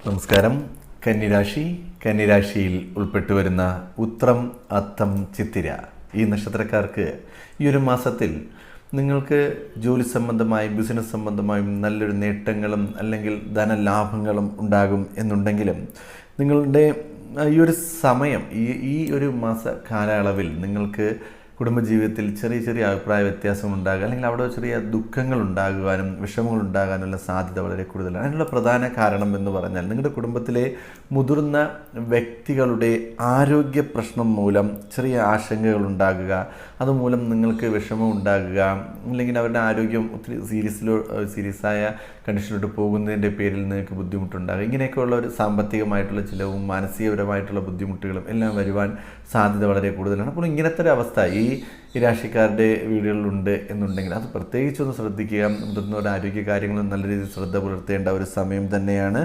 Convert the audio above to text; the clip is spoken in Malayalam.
നമസ്കാരം. കന്നിരാശിയിൽ ഉൾപ്പെട്ടു വരുന്ന ഉത്രം, അത്തം, ചിത്തിര ഈ നക്ഷത്രക്കാർക്ക് ഈ ഒരു മാസത്തിൽ നിങ്ങൾക്ക് ജോലി സംബന്ധമായും ബിസിനസ് സംബന്ധമായും നല്ലൊരു നേട്ടങ്ങളും അല്ലെങ്കിൽ ധനലാഭങ്ങളും ഉണ്ടാകും എന്നുണ്ടെങ്കിലും നിങ്ങളുടെ ഈ ഒരു സമയം ഈ ഒരു മാസ കാലയളവിൽ നിങ്ങൾക്ക് കുടുംബജീവിതത്തിൽ ചെറിയ ചെറിയ അഭിപ്രായ വ്യത്യാസം ഉണ്ടാകുക അല്ലെങ്കിൽ അവിടെ ചെറിയ ദുഃഖങ്ങൾ ഉണ്ടാകുവാനും വിഷമങ്ങൾ ഉണ്ടാകാനുള്ള സാധ്യത വളരെ കൂടുതലാണ്. അതിനുള്ള പ്രധാന കാരണം എന്ന് പറഞ്ഞാൽ നിങ്ങളുടെ കുടുംബത്തിലെ മുതിർന്ന വ്യക്തികളുടെ ആരോഗ്യ പ്രശ്നം മൂലം ചെറിയ ആശങ്കകൾ ഉണ്ടാകുക, അതുമൂലം നിങ്ങൾക്ക് വിഷമം ഉണ്ടാകുക, അല്ലെങ്കിൽ അവരുടെ ആരോഗ്യം ഒത്തിരി സീരിയസായ കണ്ടീഷനിലോട്ട് പോകുന്നതിൻ്റെ പേരിൽ നിങ്ങൾക്ക് ബുദ്ധിമുട്ടുണ്ടാകുക. ഇങ്ങനെയൊക്കെയുള്ള ഒരു സാമ്പത്തികമായിട്ടുള്ള ചിലവും മാനസികപരമായിട്ടുള്ള ബുദ്ധിമുട്ടുകളും എല്ലാം വരുവാൻ സാധ്യത വളരെ കൂടുതലാണ്. അപ്പോൾ ഇങ്ങനത്തെ ഒരു അവസ്ഥ ഈ രാശിക്കാരുടെ വീടുകളിലുണ്ട് എന്നുണ്ടെങ്കിൽ അത് പ്രത്യേകിച്ചൊന്ന് ശ്രദ്ധിക്കുക. മുതിർന്നവരുടെ ആരോഗ്യ കാര്യങ്ങളും നല്ല രീതിയിൽ ശ്രദ്ധ പുലർത്തേണ്ട ഒരു സമയം തന്നെയാണ്.